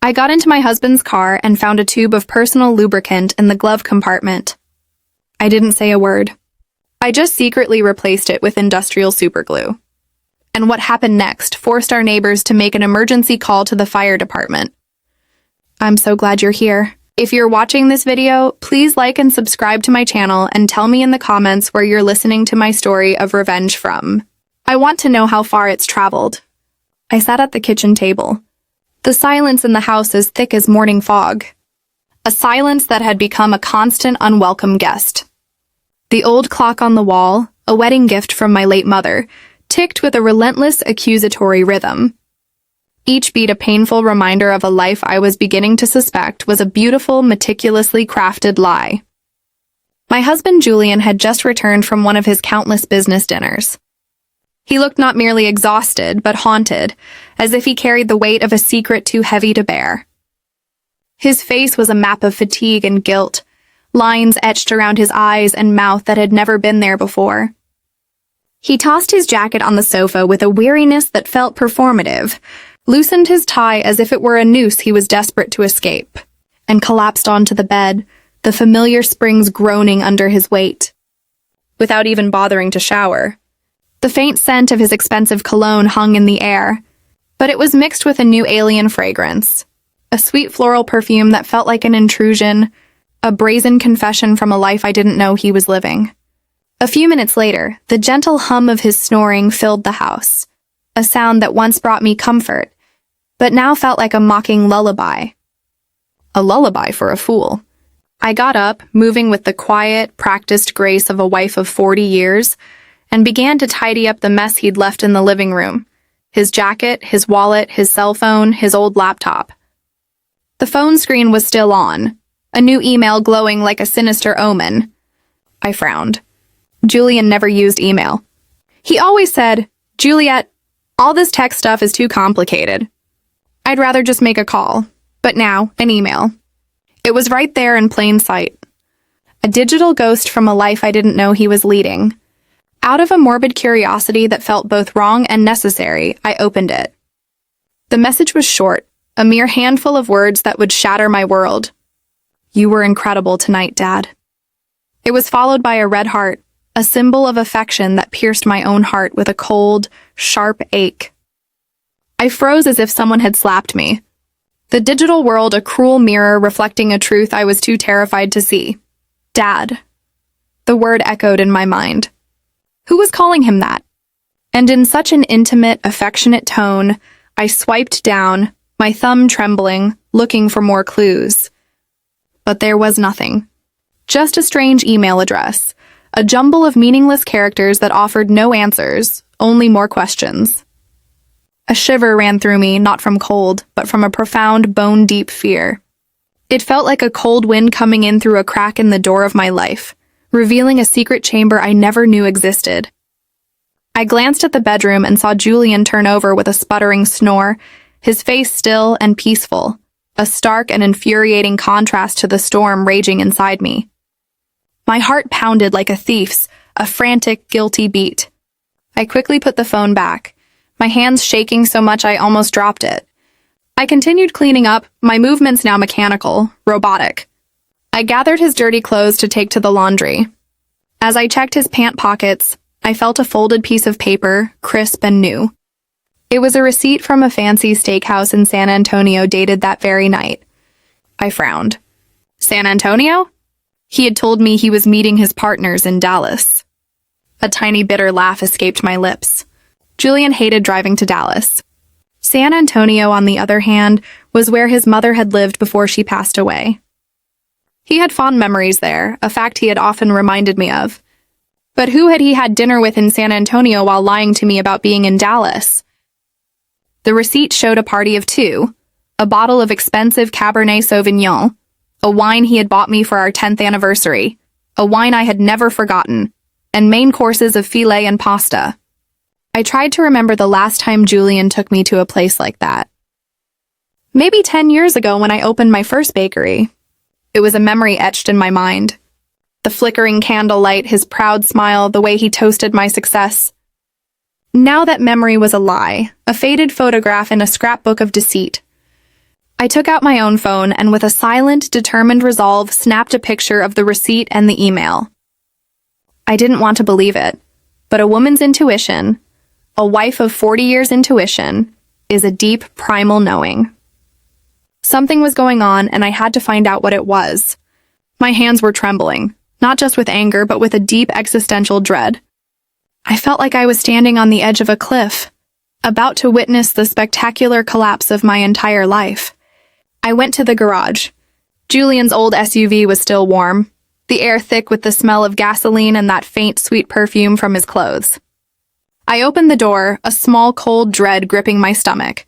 I got into my husband's car and found a tube of personal lubricant in the glove compartment. I didn't say a word. I just secretly replaced it with industrial superglue. And what happened next forced our neighbors to make an emergency call to the fire department. I'm so glad you're here. If you're watching this video, please like and subscribe to my channel and tell me in the comments where you're listening to my story of revenge from. I want to know how far it's traveled. I sat at the kitchen table. The silence in the house as thick as morning fog. A silence that had become a constant unwelcome guest. The old clock on the wall, a wedding gift from my late mother, ticked with a relentless accusatory rhythm. Each beat a painful reminder of a life I was beginning to suspect was a beautiful, meticulously crafted lie. My husband Julian had just returned from one of his countless business dinners. He looked not merely exhausted, but haunted, as if he carried the weight of a secret too heavy to bear. His face was a map of fatigue and guilt, lines etched around his eyes and mouth that had never been there before. He tossed his jacket on the sofa with a weariness that felt performative, loosened his tie as if it were a noose he was desperate to escape, and collapsed onto the bed, the familiar springs groaning under his weight. Without even bothering to shower, the faint scent of his expensive cologne hung in the air, but it was mixed with a new alien fragrance, a sweet floral perfume that felt like an intrusion, a brazen confession from a life I didn't know he was living. A few minutes later, the gentle hum of his snoring filled the house, a sound that once brought me comfort, but now felt like a mocking lullaby. A lullaby for a fool. I got up, moving with the quiet, practiced grace of a wife of 40 years, and began to tidy up the mess he'd left in the living room. His jacket, his wallet, his cell phone, his old laptop. The phone screen was still on, a new email glowing like a sinister omen. I frowned. Julian never used email. He always said, "Juliet, all this tech stuff is too complicated. I'd rather just make a call." But now, an email. It was right there in plain sight. A digital ghost from a life I didn't know he was leading. Out of a morbid curiosity that felt both wrong and necessary, I opened it. The message was short, a mere handful of words that would shatter my world. "You were incredible tonight, Dad." It was followed by a red heart, a symbol of affection that pierced my own heart with a cold, sharp ache. I froze as if someone had slapped me. The digital world a cruel mirror reflecting a truth I was too terrified to see. Dad. The word echoed in my mind. Who was calling him that? And in such an intimate, affectionate tone, I swiped down, my thumb trembling, looking for more clues. But there was nothing. Just a strange email address, a jumble of meaningless characters that offered no answers, only more questions. A shiver ran through me, not from cold, but from a profound, bone-deep fear. It felt like a cold wind coming in through a crack in the door of my life, revealing a secret chamber I never knew existed. I glanced at the bedroom and saw Julian turn over with a sputtering snore, his face still and peaceful, a stark and infuriating contrast to the storm raging inside me. My heart pounded like a thief's, a frantic, guilty beat. I quickly put the phone back, my hands shaking so much I almost dropped it. I continued cleaning up, my movements now mechanical, robotic. I gathered his dirty clothes to take to the laundry. As I checked his pant pockets, I felt a folded piece of paper, crisp and new. It was a receipt from a fancy steakhouse in San Antonio dated that very night. I frowned. San Antonio? He had told me he was meeting his partners in Dallas. A tiny bitter laugh escaped my lips. Julian hated driving to Dallas. San Antonio, on the other hand, was where his mother had lived before she passed away. He had fond memories there, a fact he had often reminded me of. But who had he had dinner with in San Antonio while lying to me about being in Dallas? The receipt showed a party of two, a bottle of expensive Cabernet Sauvignon, a wine he had bought me for our 10th anniversary, a wine I had never forgotten, and main courses of filet and pasta. I tried to remember the last time Julian took me to a place like that. Maybe 10 years ago when I opened my first bakery. It was a memory etched in my mind. The flickering candlelight, his proud smile, the way he toasted my success. Now that memory was a lie, a faded photograph in a scrapbook of deceit. I took out my own phone and with a silent, determined resolve snapped a picture of the receipt and the email. I didn't want to believe it, but a woman's intuition, a wife of 40 years' intuition, is a deep, primal knowing. Something was going on and I had to find out what it was. My hands were trembling, not just with anger, but with a deep existential dread. I felt like I was standing on the edge of a cliff, about to witness the spectacular collapse of my entire life. I went to the garage. Julian's old SUV was still warm, the air thick with the smell of gasoline and that faint, sweet perfume from his clothes. I opened the door, a small, cold dread gripping my stomach.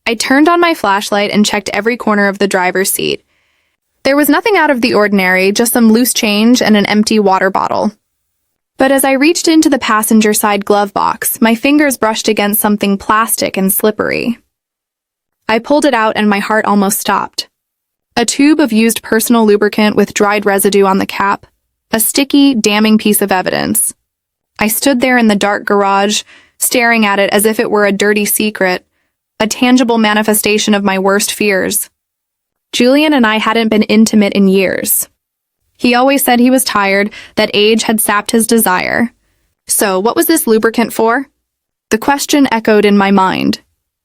I turned on my flashlight and checked every corner of the driver's seat. There was nothing out of the ordinary, just some loose change and an empty water bottle. But as I reached into the passenger side glove box, my fingers brushed against something plastic and slippery. I pulled it out and my heart almost stopped. A tube of used personal lubricant with dried residue on the cap. A sticky, damning piece of evidence. I stood there in the dark garage, staring at it as if it were a dirty secret, a tangible manifestation of my worst fears. Julian and I hadn't been intimate in years. He always said he was tired, that age had sapped his desire. So, what was this lubricant for? The question echoed in my mind,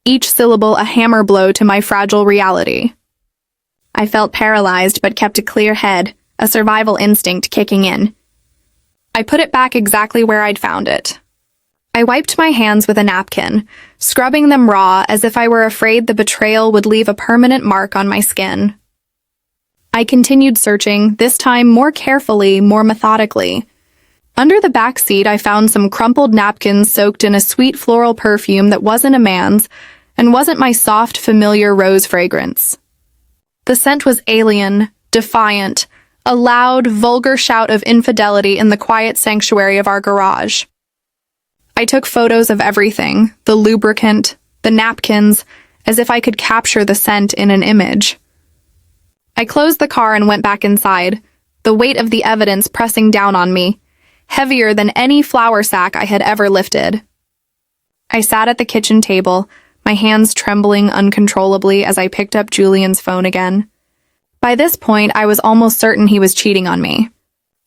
each syllable a hammer blow to my fragile reality. I felt paralyzed but kept a clear head, a survival instinct kicking in. I put it back exactly where I'd found it. I wiped my hands with a napkin, scrubbing them raw as if I were afraid the betrayal would leave a permanent mark on my skin. I continued searching, this time more carefully, more methodically. Under the back seat, I found some crumpled napkins soaked in a sweet floral perfume that wasn't a man's and wasn't my soft, familiar rose fragrance. The scent was alien, defiant, a loud, vulgar shout of infidelity in the quiet sanctuary of our garage. I took photos of everything, the lubricant, the napkins, as if I could capture the scent in an image. I closed the car and went back inside, the weight of the evidence pressing down on me, heavier than any flour sack I had ever lifted. I sat at the kitchen table, my hands trembling uncontrollably as I picked up Julian's phone again. By this point, I was almost certain he was cheating on me.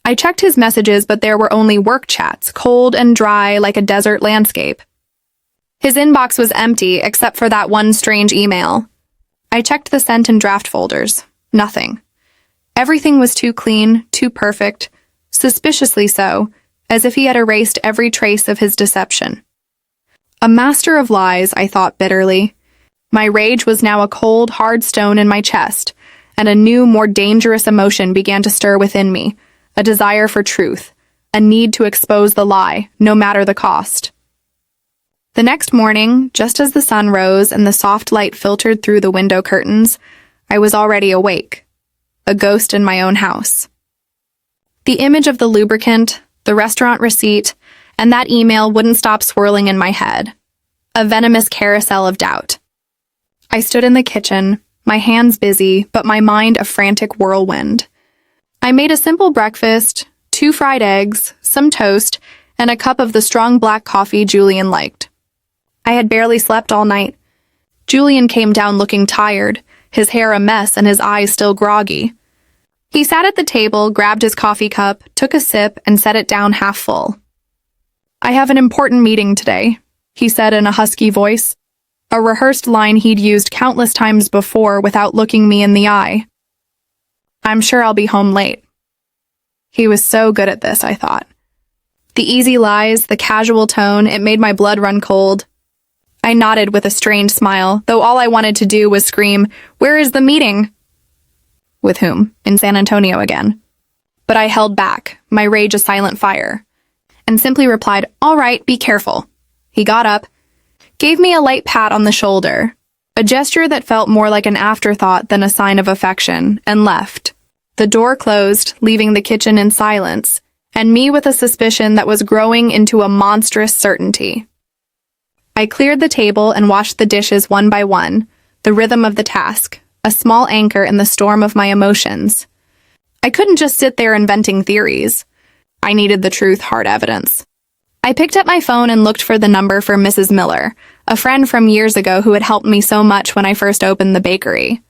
I checked his messages, but there were only work chats, cold and dry like a desert landscape. His inbox was empty, except for that one strange email. I checked the sent and draft folders. Nothing. Everything was too clean, too perfect, suspiciously so, as if he had erased every trace of his deception. A master of lies, I thought bitterly. My rage was now a cold, hard stone in my chest, and a new, more dangerous emotion began to stir within me, a desire for truth, a need to expose the lie, no matter the cost. The next morning, just as the sun rose and the soft light filtered through the window curtains, I was already awake, a ghost in my own house. The image of the lubricant, the restaurant receipt, and that email wouldn't stop swirling in my head, a venomous carousel of doubt. I stood in the kitchen, my hands busy, but my mind a frantic whirlwind. I made a simple breakfast, 2 fried eggs, some toast, and a cup of the strong black coffee Julian liked. I had barely slept all night. Julian came down looking tired, his hair a mess and his eyes still groggy. He sat at the table, grabbed his coffee cup, took a sip, and set it down half full. "I have an important meeting today," he said in a husky voice, a rehearsed line he'd used countless times before without looking me in the eye. "I'm sure I'll be home late." He was so good at this, I thought. The easy lies, the casual tone, it made my blood run cold. I nodded with a strained smile, though all I wanted to do was scream, "Where is the meeting?" With whom? In San Antonio again. But I held back, my rage a silent fire, and simply replied, "All right, be careful." He got up, gave me a light pat on the shoulder, a gesture that felt more like an afterthought than a sign of affection, and left. The door closed, leaving the kitchen in silence, and me with a suspicion that was growing into a monstrous certainty. I cleared the table and washed the dishes one by one, the rhythm of the task, a small anchor in the storm of my emotions. I couldn't just sit there inventing theories. I needed the truth, hard evidence. I picked up my phone and looked for the number for Mrs. Miller, a friend from years ago who had helped me so much when I first opened the bakery.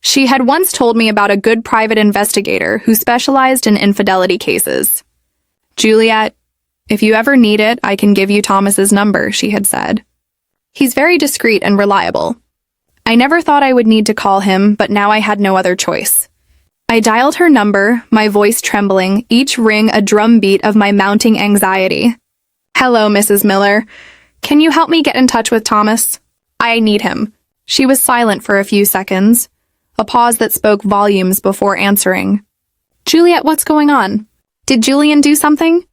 She had once told me about a good private investigator who specialized in infidelity cases. "Juliet, if you ever need it, I can give you Thomas's number," she had said. "He's very discreet and reliable." I never thought I would need to call him, but now I had no other choice. I dialed her number, my voice trembling, each ring a drumbeat of my mounting anxiety. "Hello, Mrs. Miller. Can you help me get in touch with Thomas? I need him." She was silent for a few seconds, a pause that spoke volumes before answering. "Juliet, what's going on? Did Julian do something?"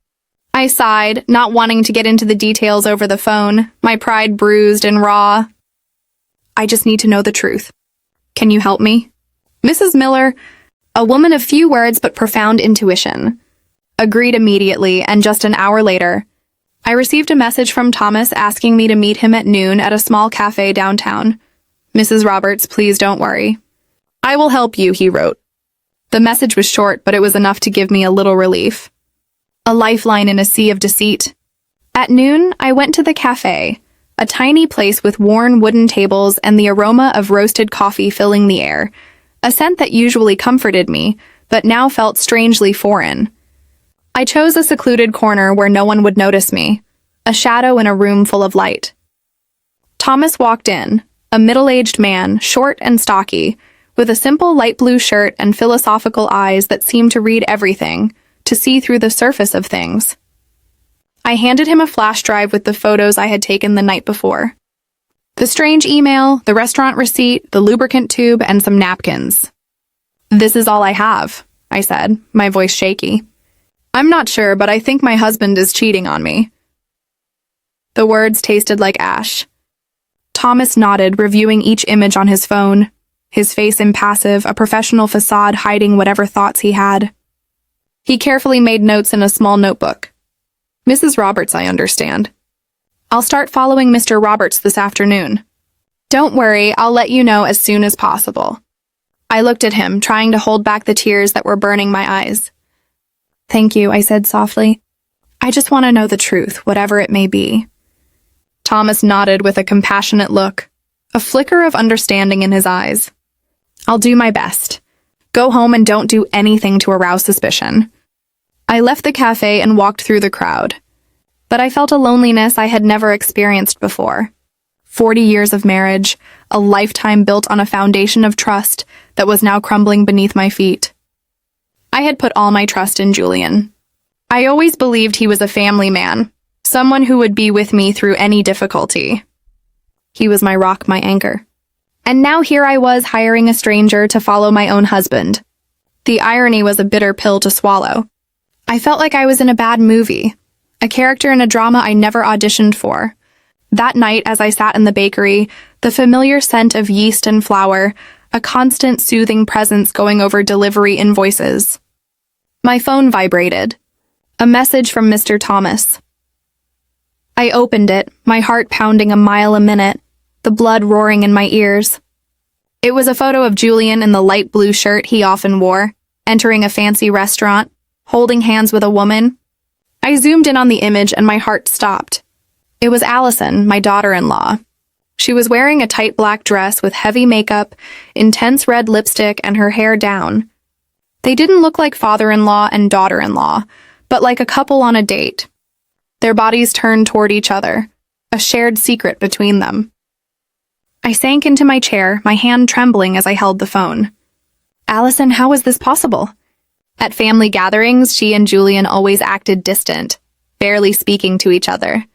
I sighed, not wanting to get into the details over the phone, my pride bruised and raw. "I just need to know the truth. Can you help me?" Mrs. Miller, a woman of few words but profound intuition, agreed immediately, and just an hour later, I received a message from Thomas asking me to meet him at noon at a small cafe downtown. "Mrs. Roberts, please don't worry. I will help you," he wrote. The message was short, but it was enough to give me a little relief. A lifeline in a sea of deceit. At noon, I went to the cafe, a tiny place with worn wooden tables and the aroma of roasted coffee filling the air, a scent that usually comforted me, but now felt strangely foreign. I chose a secluded corner where no one would notice me, a shadow in a room full of light. Thomas walked in, a middle-aged man, short and stocky, with a simple light blue shirt and philosophical eyes that seemed to read everything, to see through the surface of things. I handed him a flash drive with the photos I had taken the night before. The strange email, the restaurant receipt, the lubricant tube, and some napkins. "This is all I have," I said, my voice shaky. "I'm not sure, but I think my husband is cheating on me." The words tasted like ash. Thomas nodded, reviewing each image on his phone, his face impassive, a professional facade hiding whatever thoughts he had. He carefully made notes in a small notebook. "Mrs. Roberts, I understand. I'll start following Mr. Roberts this afternoon. Don't worry, I'll let you know as soon as possible." I looked at him, trying to hold back the tears that were burning my eyes. "Thank you," I said softly. "I just want to know the truth, whatever it may be." Thomas nodded with a compassionate look, a flicker of understanding in his eyes. "I'll do my best. Go home and don't do anything to arouse suspicion." I left the cafe and walked through the crowd, but I felt a loneliness I had never experienced before. 40 years of marriage, a lifetime built on a foundation of trust that was now crumbling beneath my feet. I had put all my trust in Julian. I always believed he was a family man, someone who would be with me through any difficulty. He was my rock, my anchor. And now here I was hiring a stranger to follow my own husband. The irony was a bitter pill to swallow. I felt like I was in a bad movie, a character in a drama I never auditioned for. That night, as I sat in the bakery, the familiar scent of yeast and flour, a constant soothing presence going over delivery invoices. My phone vibrated. A message from Mr. Thomas. I opened it, my heart pounding a mile a minute, the blood roaring in my ears. It was a photo of Julian in the light blue shirt he often wore, entering a fancy restaurant, holding hands with a woman. I zoomed in on the image and my heart stopped. It was Allison, my daughter-in-law. She was wearing a tight black dress with heavy makeup, intense red lipstick, and her hair down. They didn't look like father-in-law and daughter-in-law, but like a couple on a date. Their bodies turned toward each other, a shared secret between them. I sank into my chair, my hand trembling as I held the phone. "Allison, how is this possible?" At family gatherings, she and Julian always acted distant, barely speaking to each other.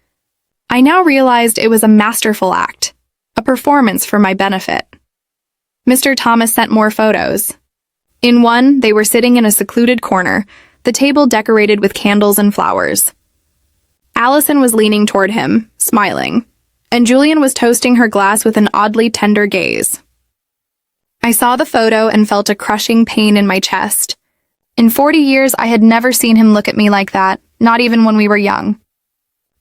I now realized it was a masterful act, a performance for my benefit. Mr. Thomas sent more photos. In one, they were sitting in a secluded corner, the table decorated with candles and flowers. Allison was leaning toward him, smiling, and Julian was toasting her glass with an oddly tender gaze. I saw the photo and felt a crushing pain in my chest. In 40 years, I had never seen him look at me like that, not even when we were young.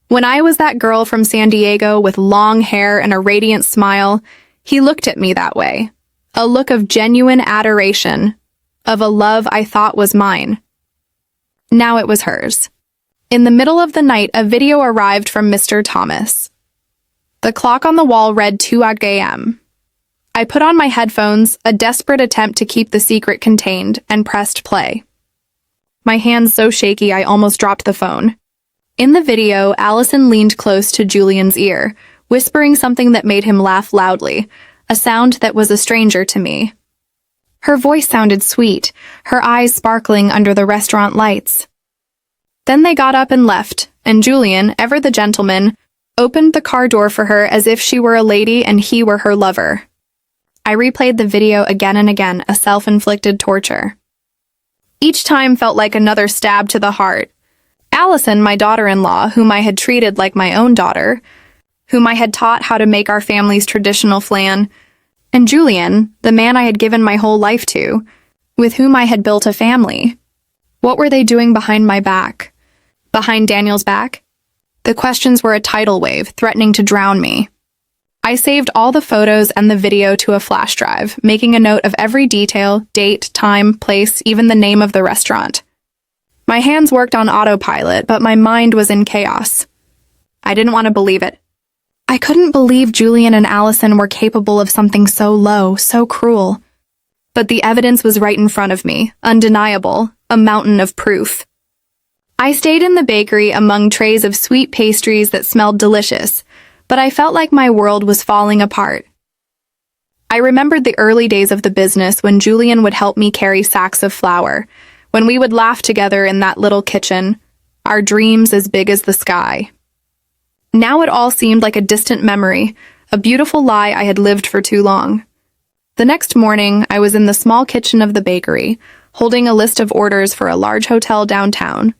When I was that girl from San Diego with long hair and a radiant smile, he looked at me that way. A look of genuine adoration, of a love I thought was mine. Now it was hers. In the middle of the night, a video arrived from Mr. Thomas. The clock on the wall read 2 a.m. I put on my headphones, a desperate attempt to keep the secret contained, and pressed play. My hands so shaky I almost dropped the phone. In the video, Allison leaned close to Julian's ear, whispering something that made him laugh loudly, a sound that was a stranger to me. Her voice sounded sweet, her eyes sparkling under the restaurant lights. Then they got up and left, and Julian, ever the gentleman, opened the car door for her as if she were a lady and he were her lover. I replayed the video again and again, a self-inflicted torture. Each time felt like another stab to the heart. Allison, my daughter-in-law, whom I had treated like my own daughter, whom I had taught how to make our family's traditional flan, and Julian, the man I had given my whole life to, with whom I had built a family. What were they doing behind my back? Behind Daniel's back? The questions were a tidal wave, threatening to drown me. I saved all the photos and the video to a flash drive, making a note of every detail, date, time, place, even the name of the restaurant. My hands worked on autopilot, but my mind was in chaos. I didn't want to believe it. I couldn't believe Julian and Allison were capable of something so low, so cruel. But the evidence was right in front of me, undeniable, a mountain of proof. I stayed in the bakery among trays of sweet pastries that smelled delicious, but I felt like my world was falling apart. I remembered the early days of the business when Julian would help me carry sacks of flour, when we would laugh together in that little kitchen, our dreams as big as the sky. Now it all seemed like a distant memory, a beautiful lie I had lived for too long. The next morning, I was in the small kitchen of the bakery, holding a list of orders for a large hotel downtown.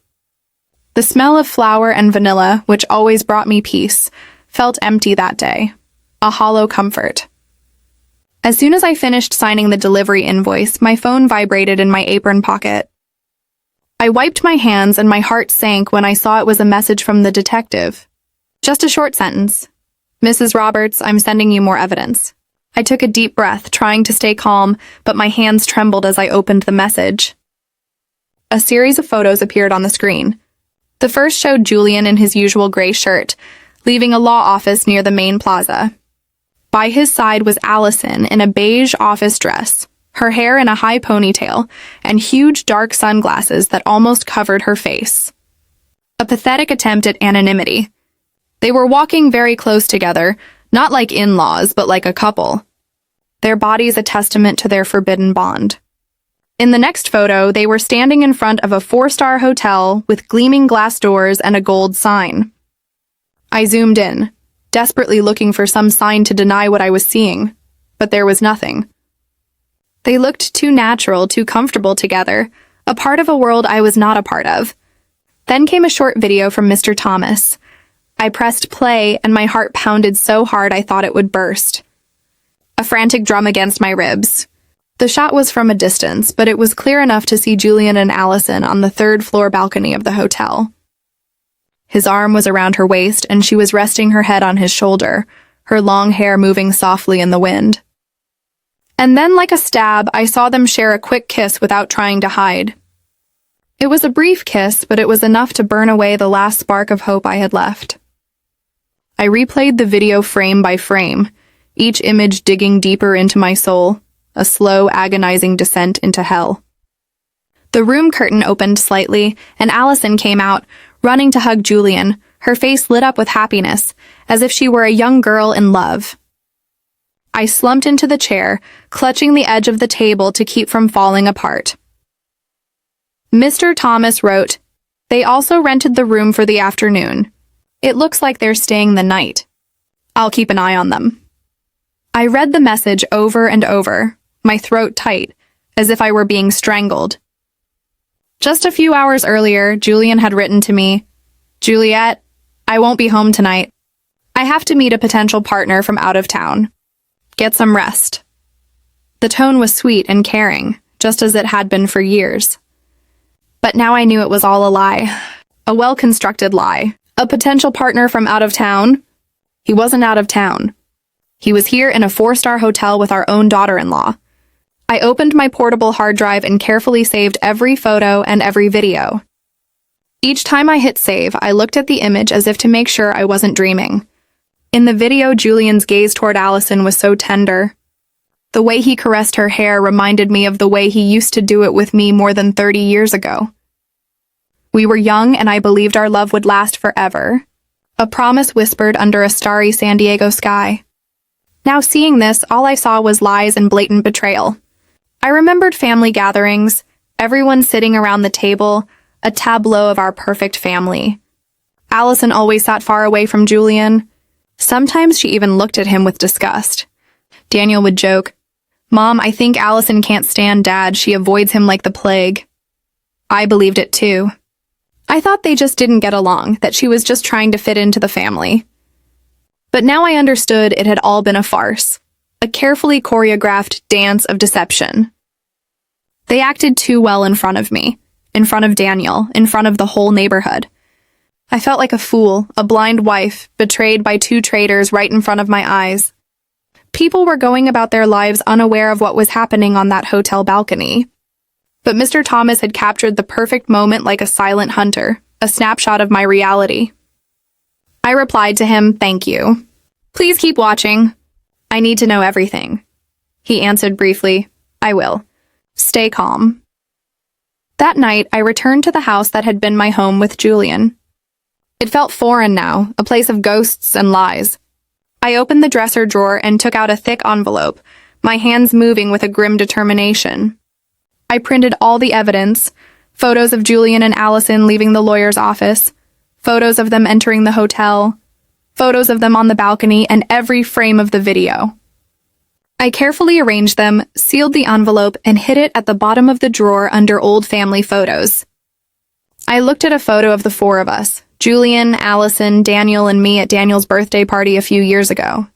The smell of flour and vanilla, which always brought me peace, felt empty that day, a hollow comfort. As soon as I finished signing the delivery invoice, my phone vibrated in my apron pocket. I wiped my hands and my heart sank when I saw it was a message from the detective. Just a short sentence. "Mrs. Roberts, I'm sending you more evidence." I took a deep breath, trying to stay calm, but my hands trembled as I opened the message. A series of photos appeared on the screen. The first showed Julian in his usual gray shirt, leaving a law office near the main plaza. By his side was Allison in a beige office dress, her hair in a high ponytail, and huge dark sunglasses that almost covered her face. A pathetic attempt at anonymity. They were walking very close together, not like in-laws, but like a couple. Their bodies a testament to their forbidden bond. In the next photo, they were standing in front of a 4-star hotel with gleaming glass doors and a gold sign. I zoomed in, desperately looking for some sign to deny what I was seeing, but there was nothing. They looked too natural, too comfortable together, a part of a world I was not a part of. Then came a short video from Mr. Thomas. I pressed play, and my heart pounded so hard I thought it would burst. A frantic drum against my ribs. The shot was from a distance, but it was clear enough to see Julian and Allison on the 3rd-floor balcony of the hotel. His arm was around her waist, and she was resting her head on his shoulder, her long hair moving softly in the wind. And then, like a stab, I saw them share a quick kiss without trying to hide. It was a brief kiss, but it was enough to burn away the last spark of hope I had left. I replayed the video frame by frame, each image digging deeper into my soul, a slow, agonizing descent into hell. The room curtain opened slightly, and Allison came out, running to hug Julian, her face lit up with happiness, as if she were a young girl in love. I slumped into the chair, clutching the edge of the table to keep from falling apart. Mr. Thomas wrote, "They also rented the room for the afternoon. It looks like they're staying the night. I'll keep an eye on them." I read the message over and over, my throat tight, as if I were being strangled. Just a few hours earlier, Julian had written to me, "Juliet, I won't be home tonight. I have to meet a potential partner from out of town. Get some rest." The tone was sweet and caring, just as it had been for years. But now I knew it was all a lie. A well-constructed lie. A potential partner from out of town? He wasn't out of town. He was here in a 4-star hotel with our own daughter-in-law. I opened my portable hard drive and carefully saved every photo and every video. Each time I hit save, I looked at the image as if to make sure I wasn't dreaming. In the video, Julian's gaze toward Allison was so tender. The way he caressed her hair reminded me of the way he used to do it with me more than 30 years ago. We were young and I believed our love would last forever. A promise whispered under a starry San Diego sky. Now seeing this, all I saw was lies and blatant betrayal. I remembered family gatherings, everyone sitting around the table, a tableau of our perfect family. Allison always sat far away from Julian. Sometimes she even looked at him with disgust. Daniel would joke, "Mom, I think Allison can't stand Dad. She avoids him like the plague." I believed it too. I thought they just didn't get along, that she was just trying to fit into the family. But now I understood it had all been a farce, a carefully choreographed dance of deception. They acted too well in front of me, in front of Daniel, in front of the whole neighborhood. I felt like a fool, a blind wife, betrayed by two traitors right in front of my eyes. People were going about their lives unaware of what was happening on that hotel balcony. But Mr. Thomas had captured the perfect moment like a silent hunter, a snapshot of my reality. I replied to him, "Thank you. Please keep watching. I need to know everything." He answered briefly, "I will. Stay calm." That night, I returned to the house that had been my home with Julian. It felt foreign now, a place of ghosts and lies. I opened the dresser drawer and took out a thick envelope, my hands moving with a grim determination. I printed all the evidence, photos of Julian and Allison leaving the lawyer's office, photos of them entering the hotel, photos of them on the balcony, and every frame of the video. I carefully arranged them, sealed the envelope, and hid it at the bottom of the drawer under old family photos. I looked at a photo of the four of us, Julian, Allison, Daniel, and me at Daniel's birthday party a few years ago.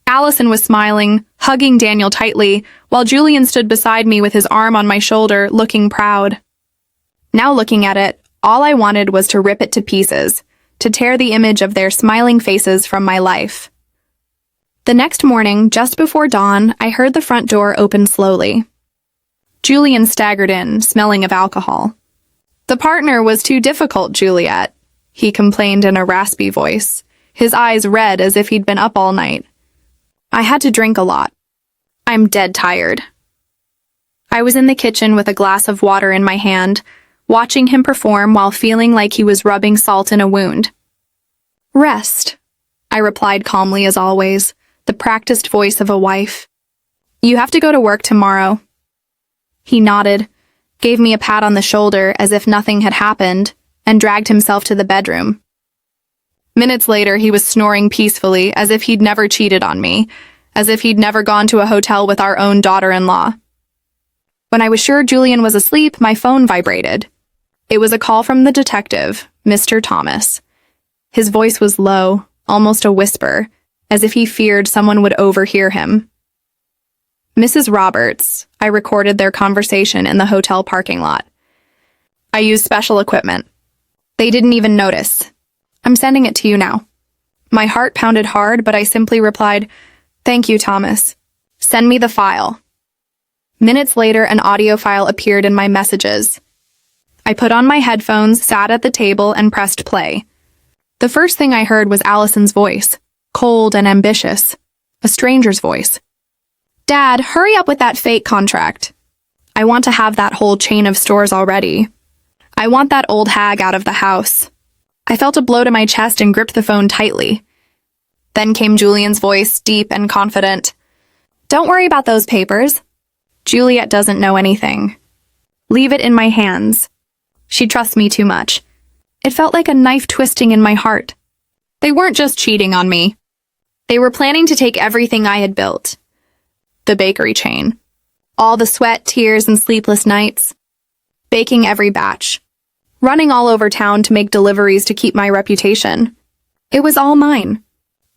Allison was smiling, hugging Daniel tightly, while Julian stood beside me with his arm on my shoulder, looking proud. Now looking at it, all I wanted was to rip it to pieces, to tear the image of their smiling faces from my life. The next morning, just before dawn, I heard the front door open slowly. Julian staggered in, smelling of alcohol. "The partner was too difficult, Juliet," he complained in a raspy voice, his eyes red as if he'd been up all night. "I had to drink a lot. I'm dead tired." I was in the kitchen with a glass of water in my hand, watching him perform while feeling like he was rubbing salt in a wound. "Rest," I replied calmly as always, the practiced voice of a wife. "You have to go to work tomorrow." He nodded, gave me a pat on the shoulder as if nothing had happened, and dragged himself to the bedroom. Minutes later, he was snoring peacefully, as if he'd never cheated on me, as if he'd never gone to a hotel with our own daughter-in-law. When I was sure Julian was asleep, my phone vibrated. It was a call from the detective, Mr. Thomas. His voice was low, almost a whisper, as if he feared someone would overhear him. "Mrs. Roberts," I recorded their conversation in the hotel parking lot. "I used special equipment. They didn't even notice. I'm sending it to you now." My heart pounded hard, but I simply replied, "Thank you, Thomas. Send me the file." Minutes later, an audio file appeared in my messages. I put on my headphones, sat at the table, and pressed play. The first thing I heard was Allison's voice, cold and ambitious, a stranger's voice. "Dad, hurry up with that fake contract. I want to have that whole chain of stores already. I want that old hag out of the house." I felt a blow to my chest and gripped the phone tightly. Then came Julian's voice, deep and confident. "Don't worry about those papers. Juliet doesn't know anything. Leave it in my hands. She trusts me too much." It felt like a knife twisting in my heart. They weren't just cheating on me. They were planning to take everything I had built. The bakery chain. All the sweat, tears, and sleepless nights. Baking every batch. Running all over town to make deliveries to keep my reputation. It was all mine.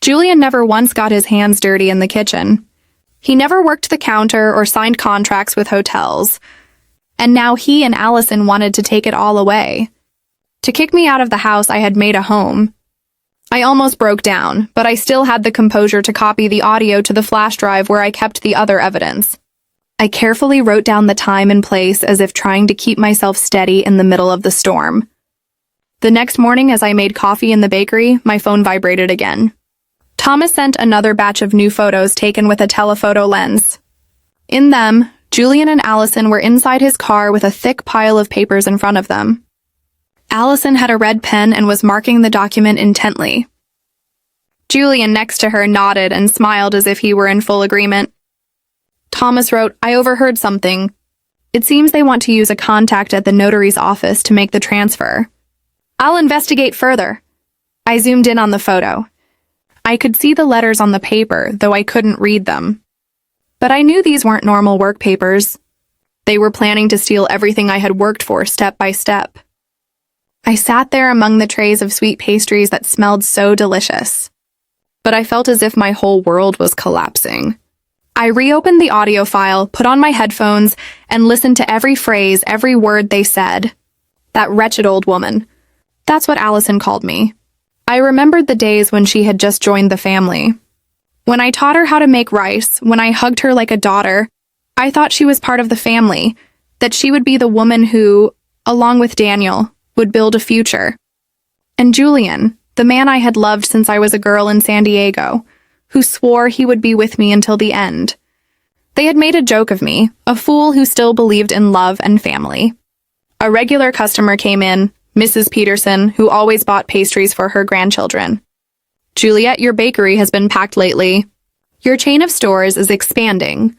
Julian never once got his hands dirty in the kitchen. He never worked the counter or signed contracts with hotels. And now he and Allison wanted to take it all away. To kick me out of the house I had made a home. I almost broke down, but I still had the composure to copy the audio to the flash drive where I kept the other evidence. I carefully wrote down the time and place as if trying to keep myself steady in the middle of the storm. The next morning, as I made coffee in the bakery, my phone vibrated again. Thomas sent another batch of new photos taken with a telephoto lens. In them, Julian and Allison were inside his car with a thick pile of papers in front of them. Allison had a red pen and was marking the document intently. Julian next to her nodded and smiled as if he were in full agreement. Thomas wrote, "I overheard something. It seems they want to use a contact at the notary's office to make the transfer. I'll investigate further." I zoomed in on the photo. I could see the letters on the paper, though I couldn't read them. But I knew these weren't normal work papers. They were planning to steal everything I had worked for step by step. I sat there among the trays of sweet pastries that smelled so delicious. But I felt as if my whole world was collapsing. I reopened the audio file, put on my headphones, and listened to every phrase, every word they said. That wretched old woman. That's what Allison called me. I remembered the days when she had just joined the family. When I taught her how to make rice, when I hugged her like a daughter, I thought she was part of the family, that she would be the woman who, along with Daniel, would build a future. And Julian, the man I had loved since I was a girl in San Diego, who swore he would be with me until the end. They had made a joke of me, a fool who still believed in love and family. A regular customer came in, Mrs. Peterson, who always bought pastries for her grandchildren. "Juliet, your bakery has been packed lately. Your chain of stores is expanding."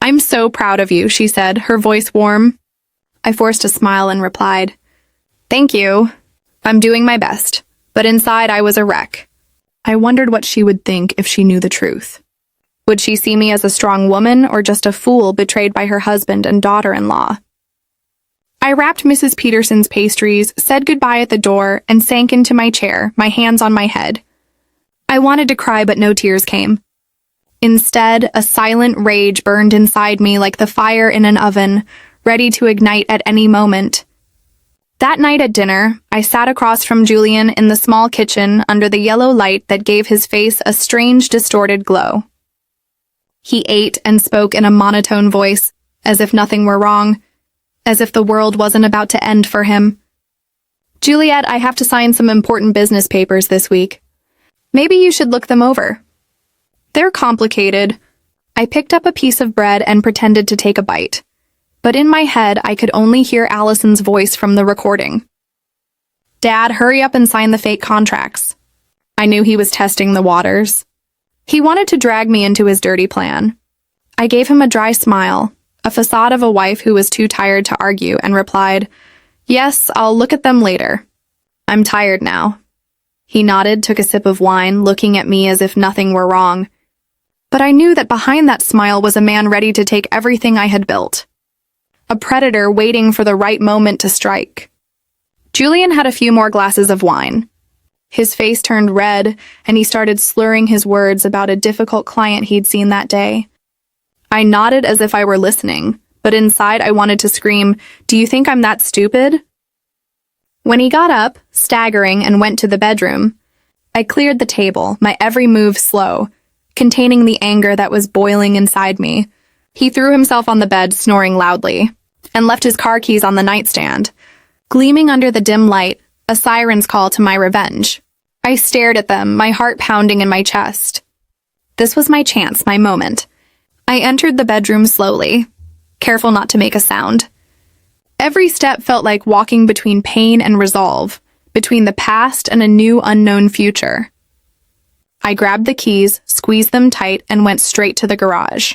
"I'm so proud of you," she said, her voice warm. I forced a smile and replied, "Thank you. I'm doing my best." But inside I was a wreck. I wondered what she would think if she knew the truth. Would she see me as a strong woman or just a fool betrayed by her husband and daughter-in-law? I wrapped Mrs. Peterson's pastries, said goodbye at the door, and sank into my chair, my hands on my head. I wanted to cry, but no tears came. Instead, a silent rage burned inside me like the fire in an oven, ready to ignite at any moment. That night at dinner, I sat across from Julian in the small kitchen under the yellow light that gave his face a strange, distorted glow. He ate and spoke in a monotone voice, as if nothing were wrong, as if the world wasn't about to end for him. "Juliet, I have to sign some important business papers this week. Maybe you should look them over. They're complicated." I picked up a piece of bread and pretended to take a bite. But in my head, I could only hear Allison's voice from the recording. "Dad, hurry up and sign the fake contracts." I knew he was testing the waters. He wanted to drag me into his dirty plan. I gave him a dry smile, a facade of a wife who was too tired to argue, and replied, "Yes, I'll look at them later. I'm tired now." He nodded, took a sip of wine, looking at me as if nothing were wrong. But I knew that behind that smile was a man ready to take everything I had built. A predator waiting for the right moment to strike. Julian had a few more glasses of wine. His face turned red, and he started slurring his words about a difficult client he'd seen that day. I nodded as if I were listening, but inside I wanted to scream, "Do you think I'm that stupid?" When he got up, staggering, and went to the bedroom, I cleared the table, my every move slow, containing the anger that was boiling inside me. He threw himself on the bed, snoring loudly, and left his car keys on the nightstand. Gleaming under the dim light, a siren's call to my revenge. I stared at them, my heart pounding in my chest. This was my chance, my moment. I entered the bedroom slowly, careful not to make a sound. Every step felt like walking between pain and resolve, between the past and a new unknown future. I grabbed the keys, squeezed them tight, and went straight to the garage.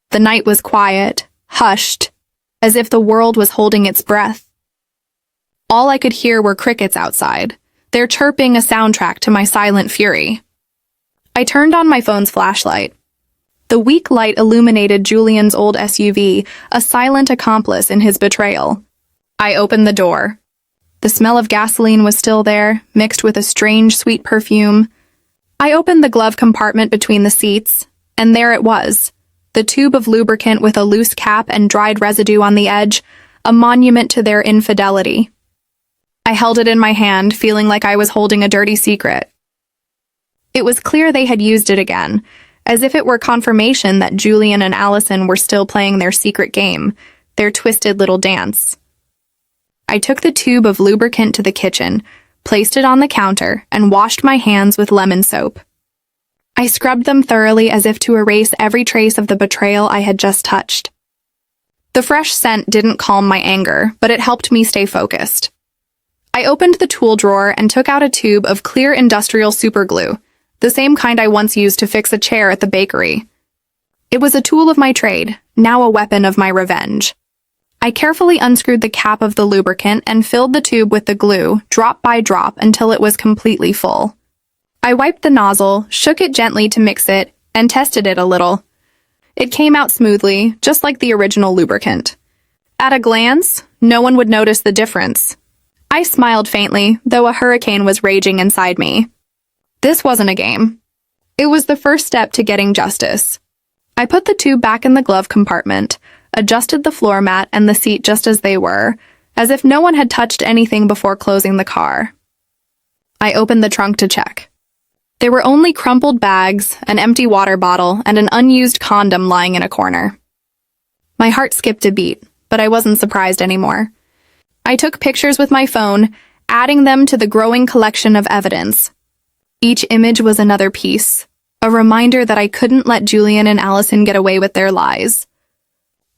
The night was quiet, hushed, as if the world was holding its breath. All I could hear were crickets outside, their chirping a soundtrack to my silent fury. I turned on my phone's flashlight. The weak light illuminated Julian's old SUV, a silent accomplice in his betrayal. I opened the door. The smell of gasoline was still there, mixed with a strange, sweet perfume. I opened the glove compartment between the seats, and there it was, the tube of lubricant with a loose cap and dried residue on the edge, a monument to their infidelity. I held it in my hand, feeling like I was holding a dirty secret. It was clear they had used it again, as if it were confirmation that Julian and Allison were still playing their secret game, their twisted little dance. I took the tube of lubricant to the kitchen, placed it on the counter, and washed my hands with lemon soap. I scrubbed them thoroughly as if to erase every trace of the betrayal I had just touched. The fresh scent didn't calm my anger, but it helped me stay focused. I opened the tool drawer and took out a tube of clear industrial superglue, the same kind I once used to fix a chair at the bakery. It was a tool of my trade, now a weapon of my revenge. I carefully unscrewed the cap of the lubricant and filled the tube with the glue, drop by drop, until it was completely full. I wiped the nozzle, shook it gently to mix it, and tested it a little. It came out smoothly, just like the original lubricant. At a glance, no one would notice the difference. I smiled faintly, though a hurricane was raging inside me. This wasn't a game. It was the first step to getting justice. I put the tube back in the glove compartment, adjusted the floor mat and the seat just as they were, as if no one had touched anything before closing the car. I opened the trunk to check. There were only crumpled bags, an empty water bottle, and an unused condom lying in a corner. My heart skipped a beat, but I wasn't surprised anymore. I took pictures with my phone, adding them to the growing collection of evidence. Each image was another piece, a reminder that I couldn't let Julian and Allison get away with their lies.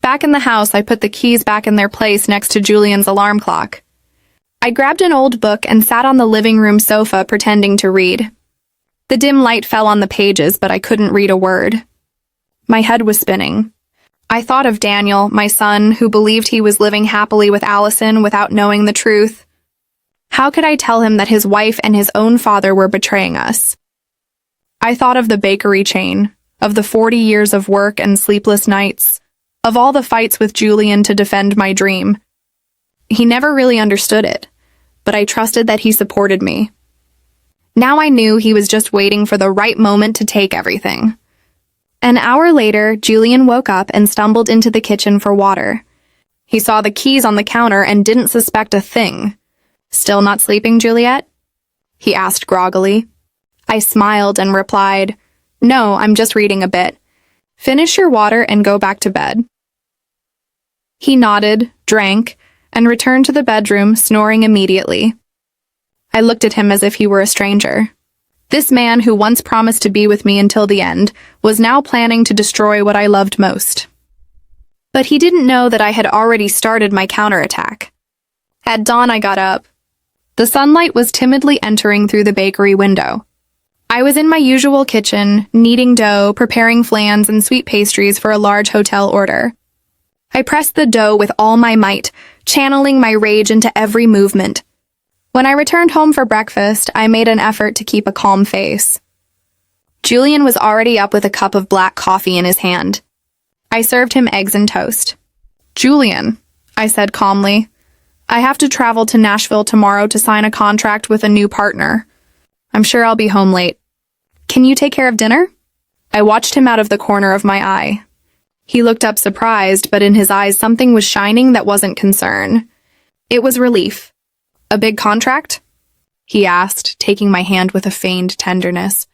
Back in the house, I put the keys back in their place next to Julian's alarm clock. I grabbed an old book and sat on the living room sofa pretending to read. The dim light fell on the pages, but I couldn't read a word. My head was spinning. I thought of Daniel, my son, who believed he was living happily with Allison without knowing the truth. How could I tell him that his wife and his own father were betraying us? I thought of the bakery chain, of the 40 years of work and sleepless nights, of all the fights with Julian to defend my dream. He never really understood it, but I trusted that he supported me. Now I knew he was just waiting for the right moment to take everything. An hour later, Julian woke up and stumbled into the kitchen for water. He saw the keys on the counter and didn't suspect a thing. "Still not sleeping, Juliet?" he asked groggily. I smiled and replied, "No, I'm just reading a bit. Finish your water and go back to bed." He nodded, drank, and returned to the bedroom, snoring immediately. I looked at him as if he were a stranger. This man, who once promised to be with me until the end, was now planning to destroy what I loved most. But he didn't know that I had already started my counterattack. At dawn, I got up. The sunlight was timidly entering through the bakery window. I was in my usual kitchen, kneading dough, preparing flans and sweet pastries for a large hotel order. I pressed the dough with all my might, channeling my rage into every movement. When I returned home for breakfast, I made an effort to keep a calm face. Julian was already up with a cup of black coffee in his hand. I served him eggs and toast. "Julian," I said calmly, "I have to travel to Nashville tomorrow to sign a contract with a new partner. I'm sure I'll be home late. Can you take care of dinner?" I watched him out of the corner of my eye. He looked up surprised, but in his eyes something was shining that wasn't concern. It was relief. "A big contract?" he asked, taking my hand with a feigned tenderness.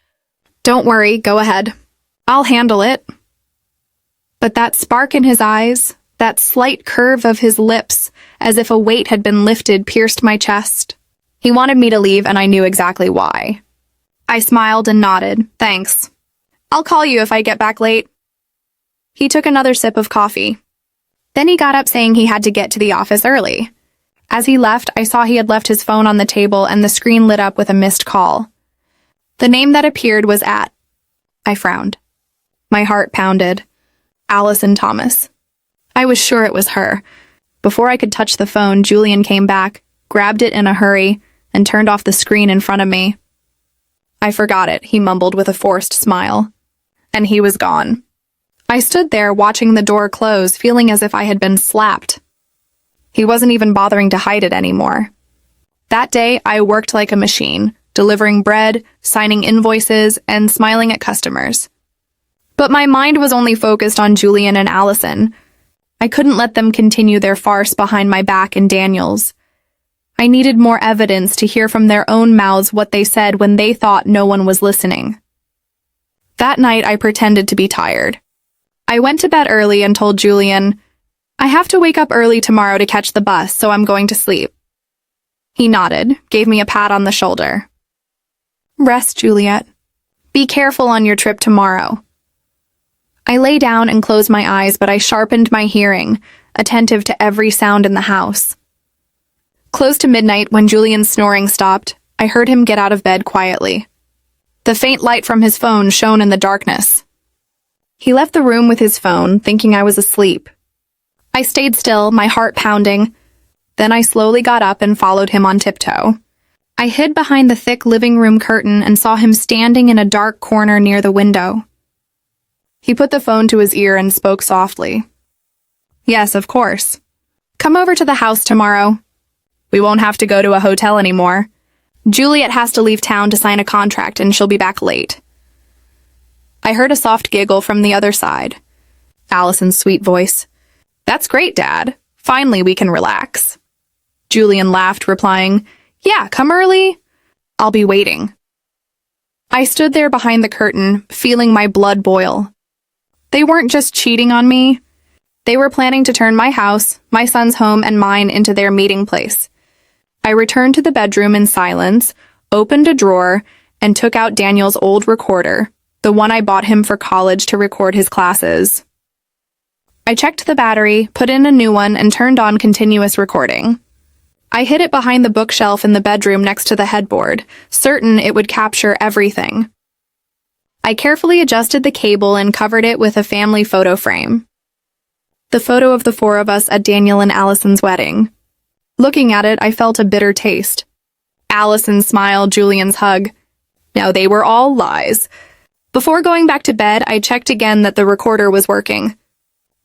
"Don't worry, go ahead. I'll handle it." But that spark in his eyes, that slight curve of his lips, as if a weight had been lifted, pierced my chest. He wanted me to leave, and I knew exactly why. I smiled and nodded. "Thanks. I'll call you if I get back late." He took another sip of coffee. Then he got up saying he had to get to the office early. As he left, I saw he had left his phone on the table and the screen lit up with a missed call. The name that appeared was at. I frowned. My heart pounded. Allison Thomas. I was sure it was her. Before I could touch the phone, Julian came back, grabbed it in a hurry, and turned off the screen in front of me. "I forgot it," he mumbled with a forced smile. And he was gone. I stood there watching the door close, feeling as if I had been slapped. He wasn't even bothering to hide it anymore. That day, I worked like a machine, delivering bread, signing invoices, and smiling at customers. But my mind was only focused on Julian and Allison. I couldn't let them continue their farce behind my back and Daniel's. I needed more evidence to hear from their own mouths what they said when they thought no one was listening. That night, I pretended to be tired. I went to bed early and told Julian, "I have to wake up early tomorrow to catch the bus, so I'm going to sleep." He nodded, gave me a pat on the shoulder. "Rest, Juliet. Be careful on your trip tomorrow." I lay down and closed my eyes, but I sharpened my hearing, attentive to every sound in the house. Close to midnight, when Julian's snoring stopped, I heard him get out of bed quietly. The faint light from his phone shone in the darkness. He left the room with his phone, thinking I was asleep. I stayed still, my heart pounding. Then I slowly got up and followed him on tiptoe. I hid behind the thick living room curtain and saw him standing in a dark corner near the window. He put the phone to his ear and spoke softly. "Yes, of course. Come over to the house tomorrow. We won't have to go to a hotel anymore. Juliet has to leave town to sign a contract and she'll be back late." I heard a soft giggle from the other side. Allison's sweet voice. "That's great, Dad. Finally, we can relax." Julian laughed, replying, "Yeah, come early. I'll be waiting." I stood there behind the curtain, feeling my blood boil. They weren't just cheating on me. They were planning to turn my house, my son's home, and mine into their meeting place. I returned to the bedroom in silence, opened a drawer, and took out Daniel's old recorder, the one I bought him for college to record his classes. I checked the battery, put in a new one, and turned on continuous recording. I hid it behind the bookshelf in the bedroom next to the headboard, certain it would capture everything. I carefully adjusted the cable and covered it with a family photo frame. The photo of the four of us at Daniel and Allison's wedding. Looking at it, I felt a bitter taste. Allison's smile, Julian's hug. Now they were all lies. Before going back to bed, I checked again that the recorder was working.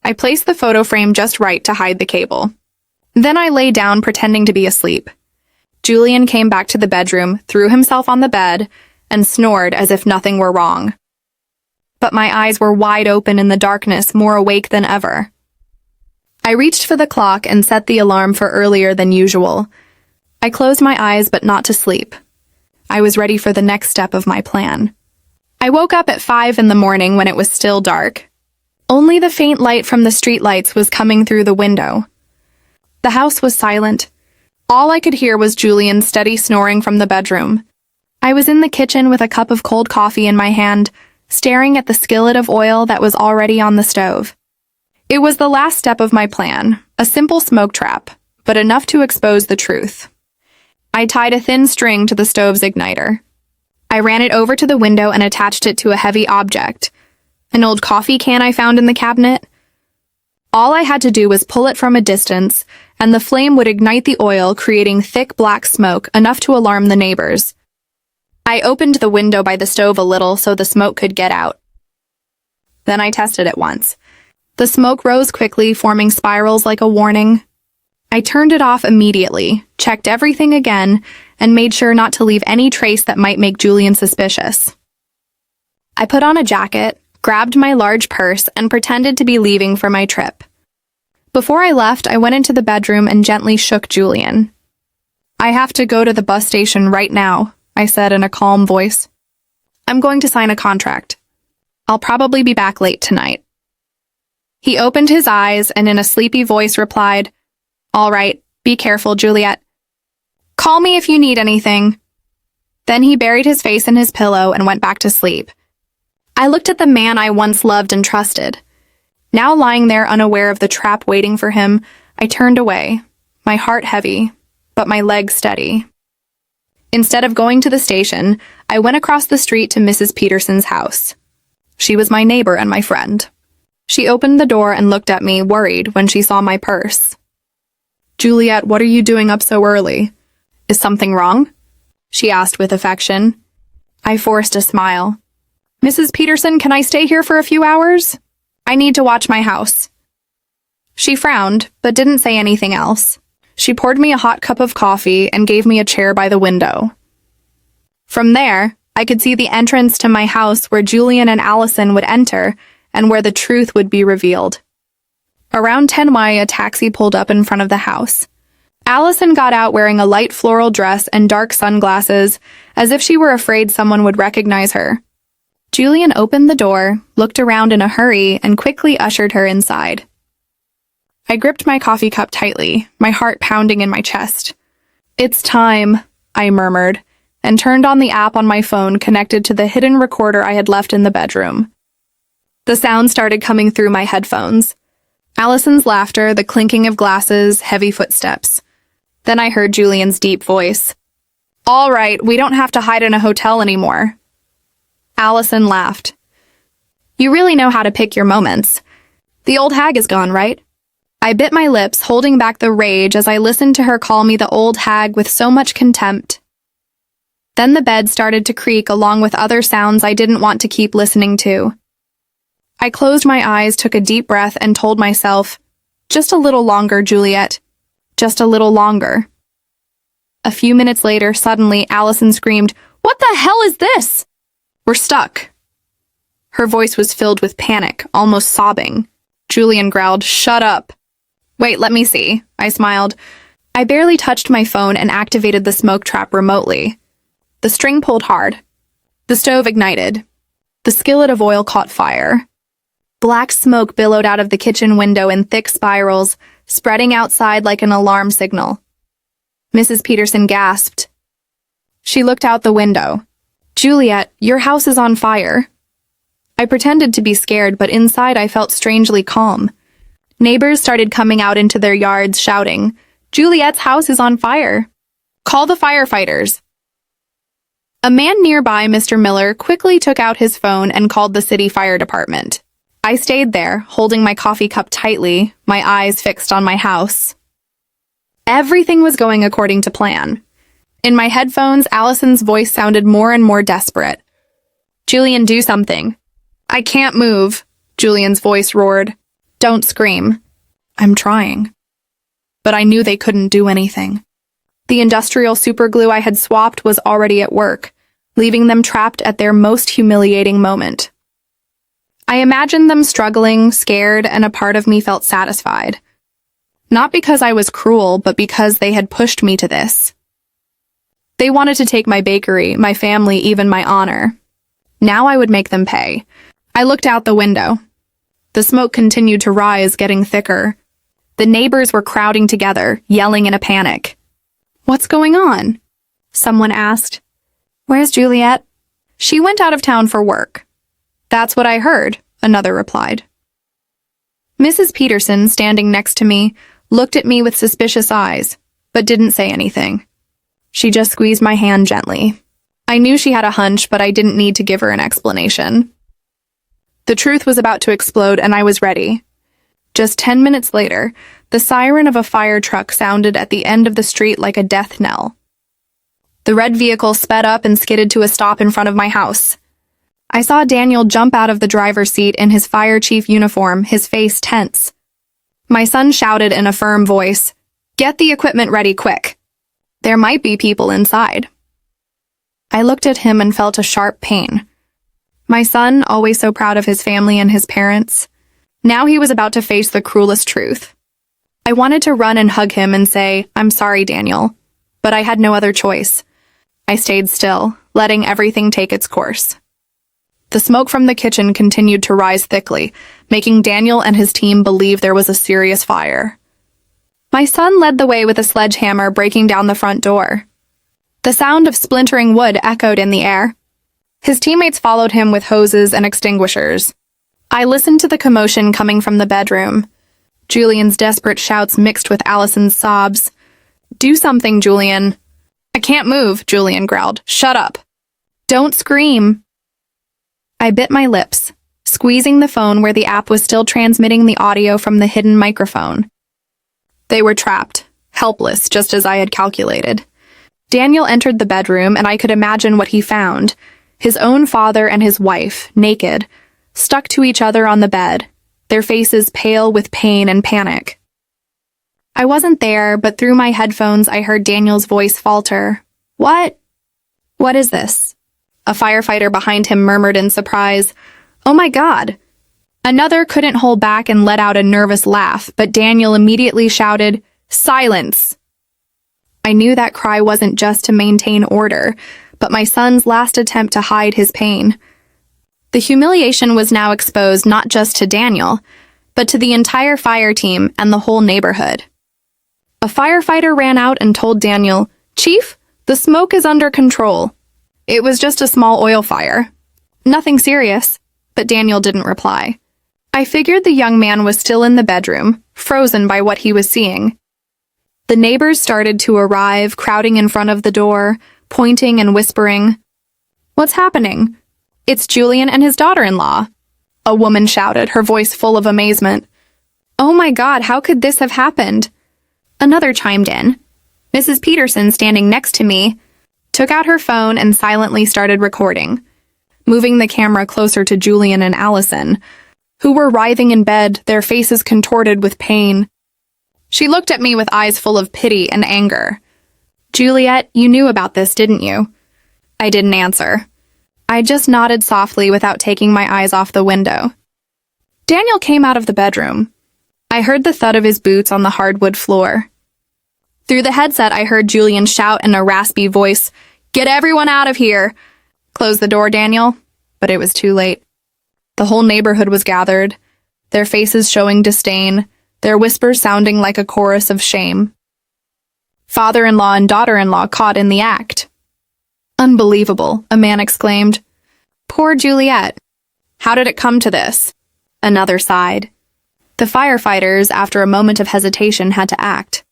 I placed the photo frame just right to hide the cable. Then I lay down, pretending to be asleep. Julian came back to the bedroom, threw himself on the bed, and snored as if nothing were wrong. But my eyes were wide open in the darkness, more awake than ever. I reached for the clock and set the alarm for earlier than usual. I closed my eyes, but not to sleep. I was ready for the next step of my plan. I woke up at 5 in the morning when it was still dark. Only the faint light from the streetlights was coming through the window. The house was silent. All I could hear was Julian's steady snoring from the bedroom. I was in the kitchen with a cup of cold coffee in my hand, staring at the skillet of oil that was already on the stove. It was the last step of my plan, a simple smoke trap, but enough to expose the truth. I tied a thin string to the stove's igniter. I ran it over to the window and attached it to a heavy object, an old coffee can I found in the cabinet. All I had to do was pull it from a distance, and the flame would ignite the oil, creating thick black smoke, enough to alarm the neighbors. I opened the window by the stove a little so the smoke could get out. Then I tested it once. The smoke rose quickly, forming spirals like a warning. I turned it off immediately, checked everything again, and made sure not to leave any trace that might make Julian suspicious. I put on a jacket, grabbed my large purse, and pretended to be leaving for my trip. Before I left, I went into the bedroom and gently shook Julian. "I have to go to the bus station right now," I said in a calm voice. "I'm going to sign a contract. I'll probably be back late tonight." He opened his eyes and in a sleepy voice replied, "All right, be careful, Juliet. Call me if you need anything." Then he buried his face in his pillow and went back to sleep. I looked at the man I once loved and trusted. Now lying there unaware of the trap waiting for him, I turned away, my heart heavy, but my legs steady. Instead of going to the station, I went across the street to Mrs. Peterson's house. She was my neighbor and my friend. She opened the door and looked at me, worried, when she saw my purse. "Juliet, what are you doing up so early? Is something wrong?" she asked with affection. I forced a smile. "Mrs. Peterson, can I stay here for a few hours? I need to watch my house." She frowned, but didn't say anything else. She poured me a hot cup of coffee and gave me a chair by the window. From there, I could see the entrance to my house where Julian and Allison would enter and where the truth would be revealed. Around 10 a taxi pulled up in front of the house. Allison got out wearing a light floral dress and dark sunglasses, as if she were afraid someone would recognize her. Julian opened the door, looked around in a hurry, and quickly ushered her inside. I gripped my coffee cup tightly, my heart pounding in my chest. "It's time," I murmured, and turned on the app on my phone connected to the hidden recorder I had left in the bedroom. The sound started coming through my headphones. Allison's laughter, the clinking of glasses, heavy footsteps. Then I heard Julian's deep voice. "All right, we don't have to hide in a hotel anymore." Allison laughed. "You really know how to pick your moments. The old hag is gone, right?" I bit my lips, holding back the rage as I listened to her call me the old hag with so much contempt. Then the bed started to creak along with other sounds I didn't want to keep listening to. I closed my eyes, took a deep breath, and told myself, "Just a little longer, Juliet. Just a little longer." A few minutes later, suddenly, Allison screamed, "What the hell is this?" "We're stuck." Her voice was filled with panic, almost sobbing. Julian growled, "Shut up." "Wait, let me see." I smiled. I barely touched my phone and activated the smoke trap remotely. The string pulled hard. The stove ignited. The skillet of oil caught fire. Black smoke billowed out of the kitchen window in thick spirals, spreading outside like an alarm signal. Mrs. Peterson gasped. She looked out the window. "Juliet, your house is on fire." I pretended to be scared, but inside I felt strangely calm. Neighbors started coming out into their yards, shouting, "Juliet's house is on fire. Call the firefighters." A man nearby, Mr. Miller, quickly took out his phone and called the city fire department. I stayed there, holding my coffee cup tightly, my eyes fixed on my house. Everything was going according to plan. In my headphones, Allison's voice sounded more and more desperate. "Julian, do something." "I can't move," Julian's voice roared. "Don't scream." "I'm trying." But I knew they couldn't do anything. The industrial superglue I had swapped was already at work, leaving them trapped at their most humiliating moment. I imagined them struggling, scared, and a part of me felt satisfied. Not because I was cruel, but because they had pushed me to this. They wanted to take my bakery, my family, even my honor. Now I would make them pay. I looked out the window. The smoke continued to rise, getting thicker. The neighbors were crowding together, yelling in a panic. "What's going on?" someone asked. "Where's Juliet?" "She went out of town for work." "That's what I heard," another replied. Mrs. Peterson, standing next to me, looked at me with suspicious eyes, but didn't say anything. She just squeezed my hand gently. I knew she had a hunch, but I didn't need to give her an explanation. The truth was about to explode, and I was ready. Just 10 minutes later, the siren of a fire truck sounded at the end of the street like a death knell. The red vehicle sped up and skidded to a stop in front of my house. I saw Daniel jump out of the driver's seat in his fire chief uniform, his face tense. My son shouted in a firm voice, "Get the equipment ready quick. There might be people inside." I looked at him and felt a sharp pain. My son, always so proud of his family and his parents, now he was about to face the cruelest truth. I wanted to run and hug him and say, "I'm sorry, Daniel," but I had no other choice. I stayed still, letting everything take its course. The smoke from the kitchen continued to rise thickly, making Daniel and his team believe there was a serious fire. My son led the way with a sledgehammer, breaking down the front door. The sound of splintering wood echoed in the air. His teammates followed him with hoses and extinguishers. I listened to the commotion coming from the bedroom. Julian's desperate shouts mixed with Allison's sobs. "Do something, Julian." "I can't move," Julian growled. "Shut up." "Don't scream." I bit my lips, squeezing the phone where the app was still transmitting the audio from the hidden microphone. They were trapped, helpless, just as I had calculated. Daniel entered the bedroom, and I could imagine what he found. His own father and his wife, naked, stuck to each other on the bed, their faces pale with pain and panic. I wasn't there, but through my headphones I heard Daniel's voice falter. What is this?" A firefighter behind him murmured in surprise. "Oh my God." Another couldn't hold back and let out a nervous laugh, but Daniel immediately shouted, "Silence!" I knew that cry wasn't just to maintain order, but my son's last attempt to hide his pain. The humiliation was now exposed not just to Daniel, but to the entire fire team and the whole neighborhood. A firefighter ran out and told Daniel, "Chief, The smoke is under control. It was just a small oil fire. Nothing serious, but Daniel didn't reply. I figured the young man was still in the bedroom, frozen by what he was seeing. The neighbors started to arrive, crowding in front of the door, pointing and whispering. "What's happening?" "It's Julian and his daughter-in-law," a woman shouted, her voice full of amazement. "Oh my God, how could this have happened?" Another chimed in. Mrs. Peterson, standing next to me, took out her phone and silently started recording, moving the camera closer to Julian and Allison, who were writhing in bed, their faces contorted with pain. She looked at me with eyes full of pity and anger. "Juliet, you knew about this, didn't you?" I didn't answer. I just nodded softly without taking my eyes off the window. Daniel came out of the bedroom. I heard the thud of his boots on the hardwood floor. Through the headset, I heard Julian shout in a raspy voice, "Get everyone out of here!" "Close the door, Daniel." But it was too late. The whole neighborhood was gathered, their faces showing disdain, their whispers sounding like a chorus of shame. Father-in-law and daughter-in-law caught in the act. "Unbelievable," a man exclaimed. "Poor Juliet. How did it come to this?" Another sighed. The firefighters, after a moment of hesitation, had to act.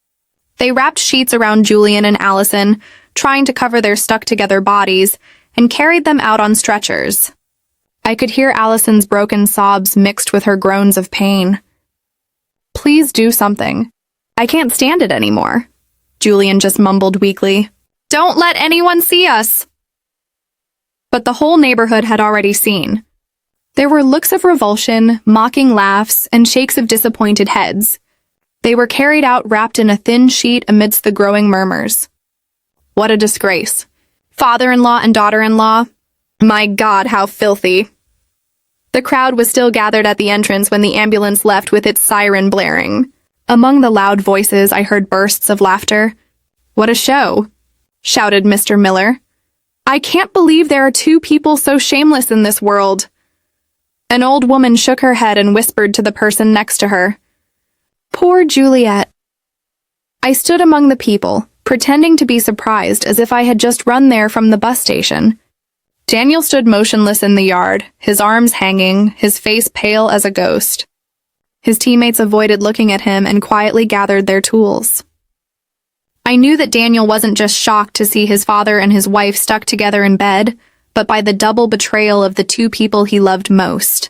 They wrapped sheets around Julian and Allison, trying to cover their stuck-together bodies, and carried them out on stretchers. I could hear Allison's broken sobs mixed with her groans of pain. "Please do something. I can't stand it anymore," Julian just mumbled weakly. "Don't let anyone see us!" But the whole neighborhood had already seen. There were looks of revulsion, mocking laughs, and shakes of disappointed heads. They were carried out wrapped in a thin sheet amidst the growing murmurs. What a disgrace. Father-in-law and daughter-in-law. My God, how filthy. The crowd was still gathered at the entrance when the ambulance left with its siren blaring. Among the loud voices, I heard bursts of laughter. "What a show," shouted Mr. Miller. "I can't believe there are two people so shameless in this world." An old woman shook her head and whispered to the person next to her. "Poor Juliet." I stood among the people, pretending to be surprised as if I had just run there from the bus station. Daniel stood motionless in the yard, his arms hanging, his face pale as a ghost. His teammates avoided looking at him and quietly gathered their tools. I knew that Daniel wasn't just shocked to see his father and his wife stuck together in bed, but by the double betrayal of the two people he loved most.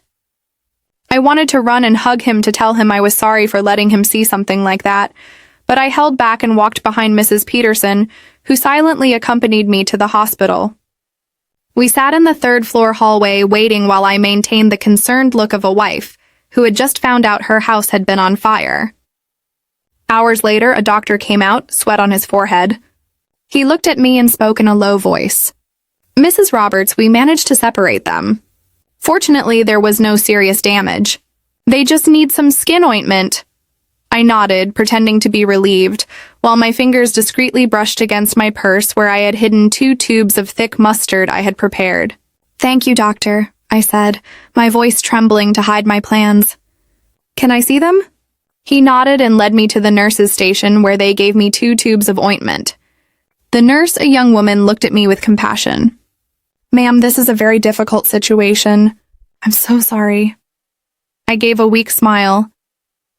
I wanted to run and hug him to tell him I was sorry for letting him see something like that, but I held back and walked behind Mrs. Peterson, who silently accompanied me to the hospital. We sat in the third-floor hallway waiting while I maintained the concerned look of a wife who had just found out her house had been on fire. Hours later, a doctor came out, sweat on his forehead. He looked at me and spoke in a low voice. "Mrs. Roberts, we managed to separate them. Fortunately, there was no serious damage. They just need some skin ointment." I nodded, pretending to be relieved, while my fingers discreetly brushed against my purse where I had hidden 2 tubes of thick mustard I had prepared. "Thank you, doctor," I said, my voice trembling to hide my plans. "Can I see them?" He nodded and led me to the nurse's station where they gave me 2 tubes of ointment. The nurse, a young woman, looked at me with compassion. "Ma'am, this is a very difficult situation. I'm so sorry." I gave a weak smile,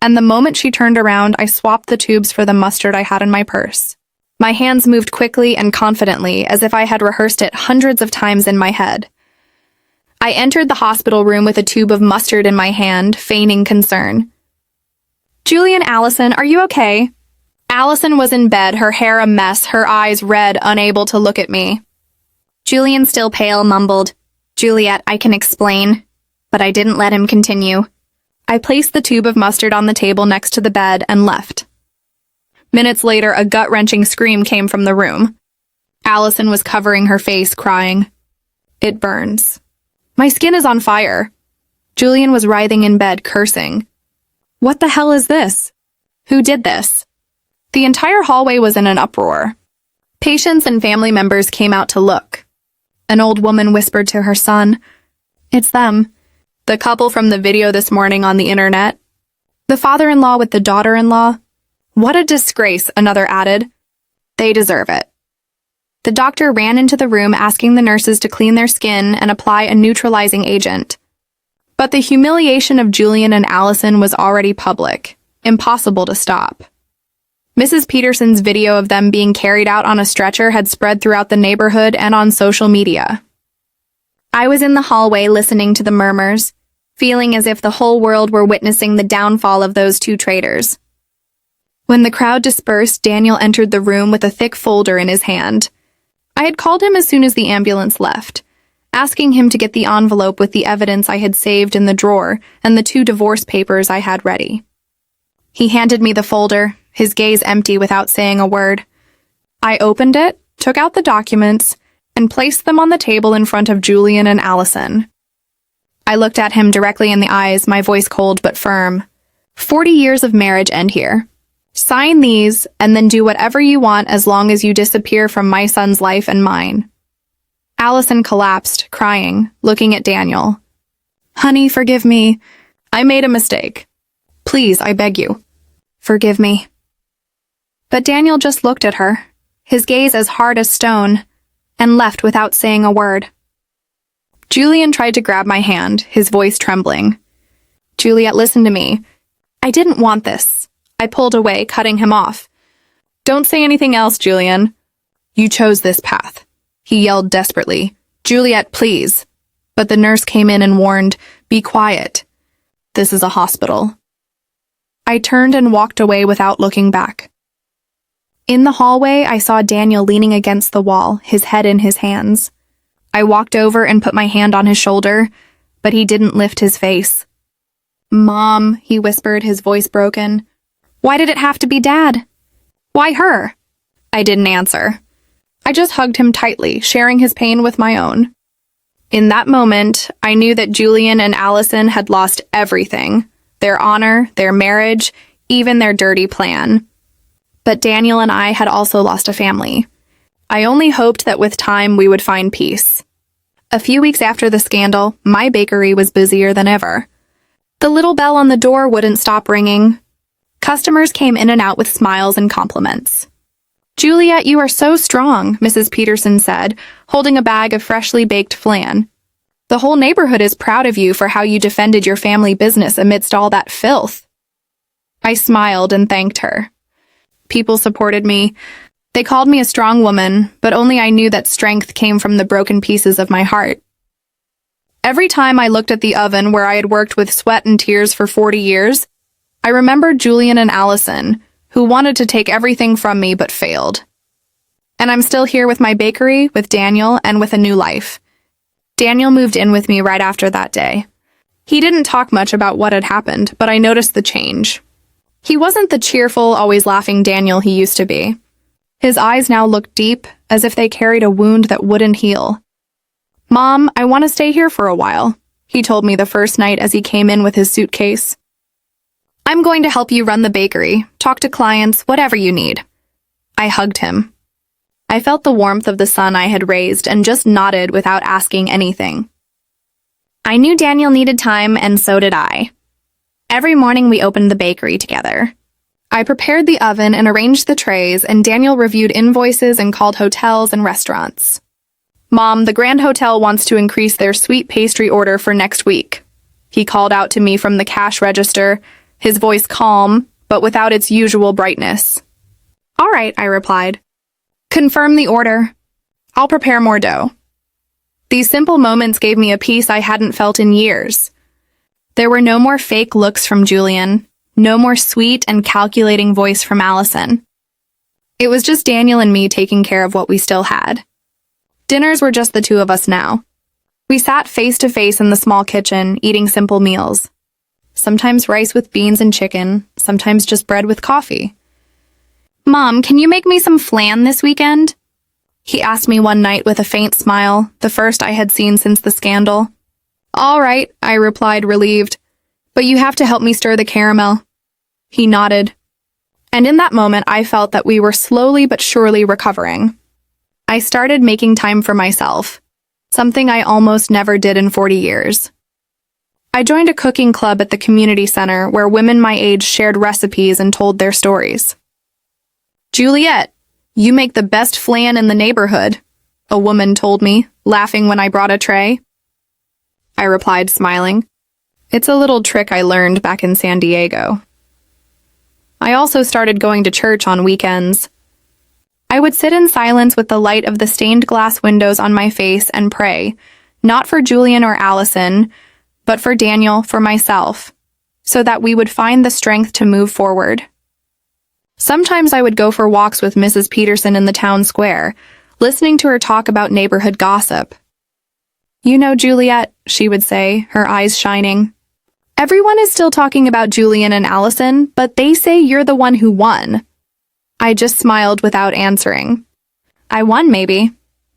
and the moment she turned around, I swapped the tubes for the mustard I had in my purse. My hands moved quickly and confidently, as if I had rehearsed it hundreds of times in my head. I entered the hospital room with a tube of mustard in my hand, feigning concern. "Julian, Allison, are you okay?" Allison was in bed, her hair a mess, her eyes red, unable to look at me. Julian, still pale, mumbled, "Juliet, I can explain." But I didn't let him continue. I placed the tube of mustard on the table next to the bed and left. Minutes later, a gut-wrenching scream came from the room. Allison was covering her face, crying. "It burns. My skin is on fire." Julian was writhing in bed, cursing. "What the hell is this? Who did this?" The entire hallway was in an uproar. Patients and family members came out to look. An old woman whispered to her son, "It's them. The couple from the video this morning on the internet. The father-in-law with the daughter-in-law. What a disgrace," another added. "They deserve it." The doctor ran into the room asking the nurses to clean their skin and apply a neutralizing agent. But the humiliation of Julian and Allison was already public, impossible to stop. Mrs. Peterson's video of them being carried out on a stretcher had spread throughout the neighborhood and on social media. I was in the hallway listening to the murmurs, feeling as if the whole world were witnessing the downfall of those two traitors. When the crowd dispersed, Daniel entered the room with a thick folder in his hand. I had called him as soon as the ambulance left, asking him to get the envelope with the evidence I had saved in the drawer and the 2 divorce papers I had ready. He handed me the folder, his gaze empty without saying a word. I opened it, took out the documents, and placed them on the table in front of Julian and Allison. I looked at him directly in the eyes, my voice cold but firm. 40 years of marriage end here. Sign these, and then do whatever you want as long as you disappear from my son's life and mine. Allison collapsed, crying, looking at Daniel. Honey, forgive me. I made a mistake. Please, I beg you. Forgive me. But Daniel just looked at her, his gaze as hard as stone, and left without saying a word. Julian tried to grab my hand, his voice trembling. Juliet, listen to me. I didn't want this. I pulled away, cutting him off. Don't say anything else, Julian. You chose this path. He yelled desperately. Juliet, please. But the nurse came in and warned, be quiet. This is a hospital. I turned and walked away without looking back. In the hallway, I saw Daniel leaning against the wall, his head in his hands. I walked over and put my hand on his shoulder, but he didn't lift his face. Mom, he whispered, his voice broken. Why did it have to be Dad? Why her? I didn't answer. I just hugged him tightly, sharing his pain with my own. In that moment, I knew that Julian and Allison had lost everything. Their honor, their marriage, even their dirty plan. But Daniel and I had also lost a family. I only hoped that with time we would find peace. A few weeks after the scandal, my bakery was busier than ever. The little bell on the door wouldn't stop ringing. Customers came in and out with smiles and compliments. Juliet, you are so strong, Mrs. Peterson said, holding a bag of freshly baked flan. The whole neighborhood is proud of you for how you defended your family business amidst all that filth. I smiled and thanked her. People supported me. They called me a strong woman, but only I knew that strength came from the broken pieces of my heart. Every time I looked at the oven where I had worked with sweat and tears for 40 years, I remembered Julian and Allison, who wanted to take everything from me but failed. And I'm still here with my bakery, with Daniel, and with a new life. Daniel moved in with me right after that day. He didn't talk much about what had happened, but I noticed the change. He wasn't the cheerful, always laughing Daniel he used to be. His eyes now looked deep, as if they carried a wound that wouldn't heal. Mom, I want to stay here for a while, he told me the first night as he came in with his suitcase. I'm going to help you run the bakery, talk to clients, whatever you need. I hugged him. I felt the warmth of the son I had raised and just nodded without asking anything. I knew Daniel needed time, and so did I. Every morning we opened the bakery together. I prepared the oven and arranged the trays, and Daniel reviewed invoices and called hotels and restaurants. Mom, the Grand Hotel wants to increase their sweet pastry order for next week. He called out to me from the cash register, his voice calm, but without its usual brightness. All right, I replied. Confirm the order. I'll prepare more dough. These simple moments gave me a peace I hadn't felt in years. There were no more fake looks from Julian, no more sweet and calculating voice from Allison. It was just Daniel and me taking care of what we still had. Dinners were just the two of us now. We sat face to face in the small kitchen, eating simple meals. Sometimes rice with beans and chicken, sometimes just bread with coffee. Mom, can you make me some flan this weekend? He asked me one night with a faint smile, the first I had seen since the scandal. All right, I replied, relieved, but you have to help me stir the caramel. He nodded. And in that moment, I felt that we were slowly but surely recovering. I started making time for myself, something I almost never did in 40 years. I joined a cooking club at the community center where women my age shared recipes and told their stories. Juliet, "You make the best flan in the neighborhood," a woman told me, laughing when I brought a tray. I replied, smiling, "It's a little trick I learned back in San Diego." I also started going to church on weekends. I would sit in silence with the light of the stained glass windows on my face and pray, not for Julian or Allison, but for Daniel, for myself, so that we would find the strength to move forward. Sometimes I would go for walks with Mrs. Peterson in the town square, listening to her talk about neighborhood gossip. "You know, Juliet," she would say, her eyes shining, "everyone is still talking about Julian and Allison, but they say you're the one who won." I just smiled without answering. I won, maybe,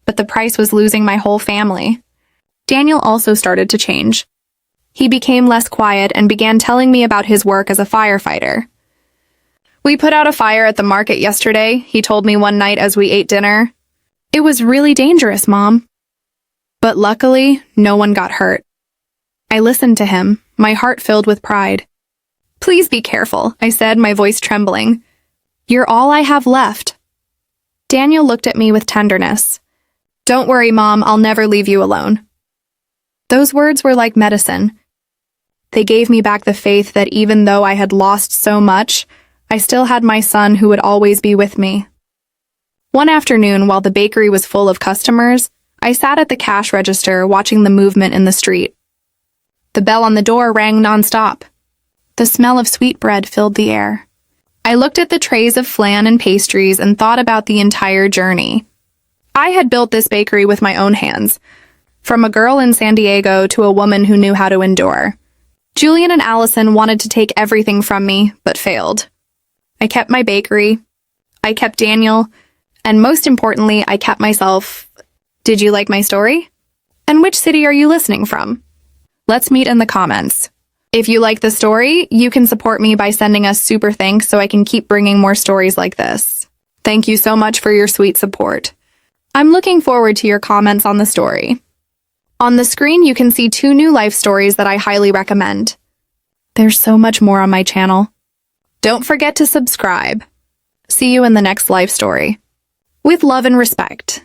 but the price was losing my whole family. Daniel also started to change. He became less quiet and began telling me about his work as a firefighter. "We put out a fire at the market yesterday," he told me one night as we ate dinner. "It was really dangerous, Mom." But luckily, no one got hurt. I listened to him, my heart filled with pride. "Please be careful," I said, my voice trembling. "You're all I have left." Daniel looked at me with tenderness. "Don't worry, Mom, I'll never leave you alone." Those words were like medicine. They gave me back the faith that even though I had lost so much, I still had my son who would always be with me. One afternoon, while the bakery was full of customers, I sat at the cash register watching the movement in the street. The bell on the door rang nonstop. The smell of sweetbread filled the air. I looked at the trays of flan and pastries and thought about the entire journey. I had built this bakery with my own hands, from a girl in San Diego to a woman who knew how to endure. Julian and Allison wanted to take everything from me, but failed. I kept my bakery, I kept Daniel, and most importantly, I kept myself. Did you like my story? And which city are you listening from? Let's meet in the comments. If you like the story, you can support me by sending us super thanks so I can keep bringing more stories like this. Thank you so much for your sweet support. I'm looking forward to your comments on the story. On the screen, you can see 2 new life stories that I highly recommend. There's so much more on my channel. Don't forget to subscribe. See you in the next life story. With love and respect.